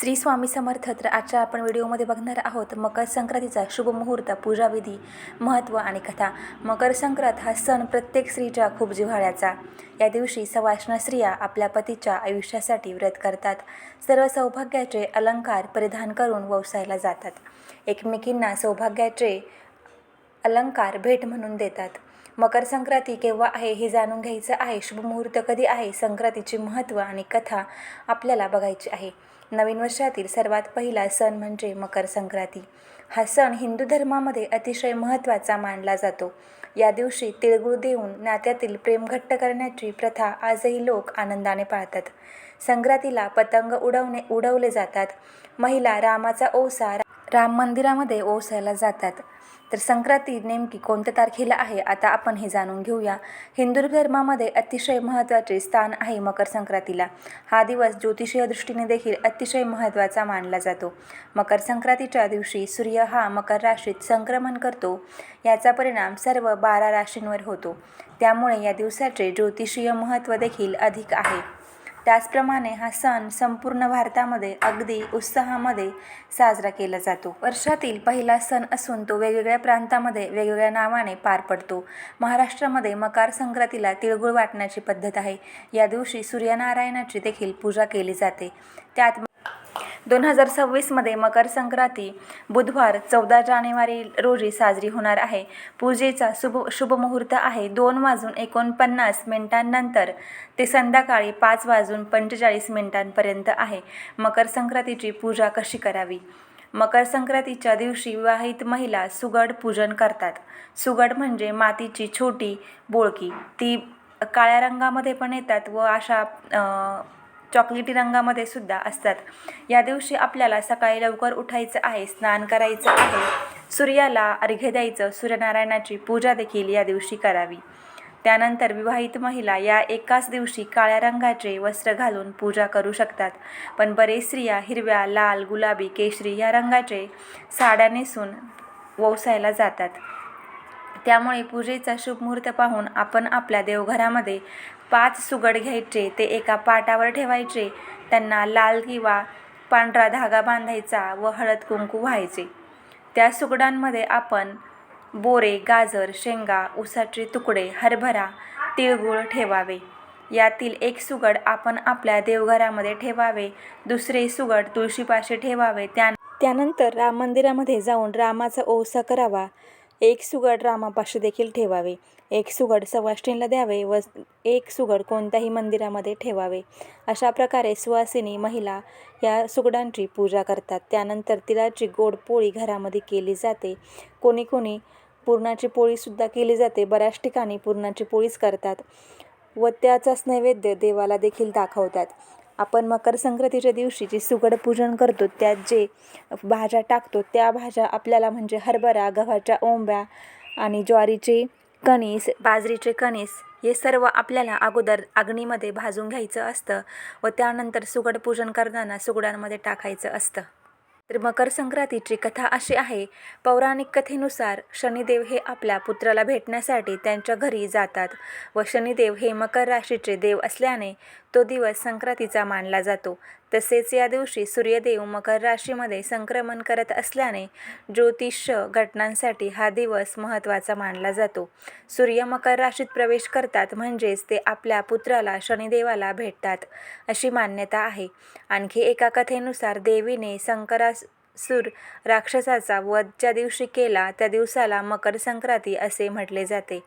श्री स्वामी समर्थ. तर आजच्या आपण व्हिडिओमध्ये बघणार आहोत मकर संक्रांतीचा शुभ मुहूर्त, पूजाविधी, महत्त्व आणि कथा. मकर संक्रांत हा सण प्रत्येक स्त्रीच्या खूप जिव्हाळ्याचा. या दिवशी सवाष्ण स्त्रिया आपल्या पतीच्या आयुष्यासाठी व्रत करतात. सर्व सौभाग्याचे अलंकार परिधान करून व्यवसायाला जातात. एकमेकींना सौभाग्याचे अलंकार भेट म्हणून देतात. मकर संक्रांती केव्हा आहे हे जाणून घ्यायचं आहे. शुभ मुहूर्त कधी आहे, संक्रांतीचे महत्त्व आणि कथा आपल्याला बघायची आहे. नवीन वर्षातील सर्वात पहिला सण म्हणजे मकर संक्रांती. हा सण हिंदू धर्मामध्ये अतिशय महत्त्वाचा मानला जातो. या दिवशी तिळगुळ देऊन नात्यातील प्रेम घट्ट करण्याची प्रथा आजही लोक आनंदाने पाळतात. संक्रांतीला पतंग उडवले जातात. महिला रामाचा ओसा राम मंदिरामध्ये ओसायला जातात. तर संक्रांती नेमकी कोणत्या तारखेला आहे, आता आपण हे जाणून घेऊया. हिंदू धर्मामध्ये अतिशय महत्त्वाचे स्थान आहे मकर संक्रांतीला. हा दिवस ज्योतिषीय दृष्टीने देखील अतिशय महत्त्वाचा मानला जातो. मकर संक्रांतीच्या दिवशी सूर्य हा मकर राशीत संक्रमण करतो. याचा परिणाम सर्व 12 राशींवर होतो. त्यामुळे या दिवसाचे ज्योतिषीय महत्त्व देखील अधिक आहे. त्याचप्रमाणे हा सण संपूर्ण भारतामध्ये अगदी उत्साहामध्ये साजरा केला जातो. वर्षातील पहिला सण असून तो वेगवेगळ्या प्रांतामध्ये वेगवेगळ्या नावाने पार पडतो. महाराष्ट्रामध्ये मकर संक्रांतीला तिळगुळ वाटण्याची पद्धत आहे. या दिवशी सूर्यनारायणाची देखील पूजा केली जाते. त्यात 2026 मकर संक्रांती बुधवार 14 जानेवारी रोजी साजरी होणार आहे. पूजेचा शुभ मुहूर्त आहे 2:49 ते संध्याकाळी 5:45 आहे. मकर संक्रांतीची पूजा कशी करावी? मकर संक्रांतीच्या दिवशी विवाहित महिला सुगड पूजन करतात. सुगड म्हणजे मातीची छोटी बोळकी. ती काळ्या रंगामध्ये पण येतात व अशा चॉकलेटी रंगामध्ये सुद्धा असतात. या दिवशी आपल्याला सकाळी लवकर उठायचं आहे, स्नान करायचं आहे, सूर्याला अर्घ्य द्यायचं, सूर्यनारायणाची पूजा देखील या दिवशी करावी. त्यानंतर विवाहित महिला या एकाच दिवशी काळ्या रंगाचे वस्त्र घालून पूजा करू शकतात. पण बरेच स्त्रिया हिरव्या, लाल, गुलाबी, केशरी या रंगाचे साड्या नेसून व्यवसायाला जातात. त्यामुळे पूजेचा शुभ मुहूर्त पाहून आपण आपल्या देवघरामध्ये 5 सुगड घ्यायचे, ते एका पाटावर ठेवायचे, त्यांना लाल किंवा पांढरा धागा बांधायचा व हळद कुंकू व्हायचे. त्या सुगडांमध्ये आपण बोरे, गाजर, शेंगा, ऊसाचे तुकडे, हरभरा, तिळगुळ ठेवावे. यातील एक सुगड आपण आपल्या देवघरामध्ये ठेवावे, दुसरे सुगड तुळशीपाशी ठेवावे. त्यानंतर राम मंदिरामध्ये जाऊन रामाचा ओसा करावा. एक सुगड रामापाशी देखील ठेवावे. एक सुगड सवाष्णीला द्यावे व एक सुगड कोणत्याही मंदिरामध्ये ठेवावे. अशा प्रकारे सुवासिनी महिला या सुगडांची पूजा करतात. त्यानंतर तिळाची गोड पोळी घरामध्ये केली जाते. कोणी पुरणाची पोळीसुद्धा केली जाते. बऱ्याच ठिकाणी पुरणाची पोळीच करतात व त्याचाच नैवेद्य देवाला देखील दाखवतात. आपण मकर संक्रांतीच्या दिवशी जी सुगड पूजन करतो त्यात जे भाज्या टाकतो त्या भाज्या आपल्याला म्हणजे हरभरा, गव्हाच्या ओंब्या आणि ज्वारीचे कणीस, बाजरीचे कणीस हे सर्व आपल्याला अगोदर अग्नीमध्ये भाजून घ्यायचं असतं व त्यानंतर सुगड पूजन करताना सुगडांमध्ये टाकायचं असतं. तर मकर संक्रांतीची कथा अशी आहे. पौराणिक कथेनुसार शनिदेव हे आपल्या पुत्राला भेटण्यासाठी त्यांच्या घरी जातात व शनिदेव हे मकर राशीचे देव असल्याने तो दिवस संक्रांतीचा मानला जातो. तसेच या दिवशी सूर्यदेव मकर राशीमध्ये संक्रमण करत असल्याने ज्योतिष्य घटनांसाठी हा दिवस महत्त्वाचा मानला जातो. सूर्य मकर राशीत प्रवेश करतात म्हणजेच ते आपल्या पुत्राला शनिदेवाला भेटतात अशी मान्यता आहे. आणखी एका कथेनुसार देवीने संकरासुर राक्षसाचा वध ज्या दिवशी केला त्या दिवसाला मकर संक्रांती असे म्हटले जाते.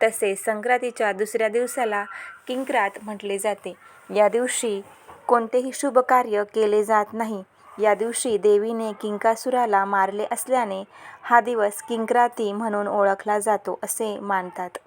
तसेच संक्रांतीच्या दुसऱ्या दिवसाला किंक्रात म्हटले जाते. या दिवशी कोणतेही शुभ कार्य केले जात नाही. या दिवशी देवीने किंकासुराला मारले असल्याने हा दिवस किंक्राती म्हणून ओळखला जातो असे मानतात.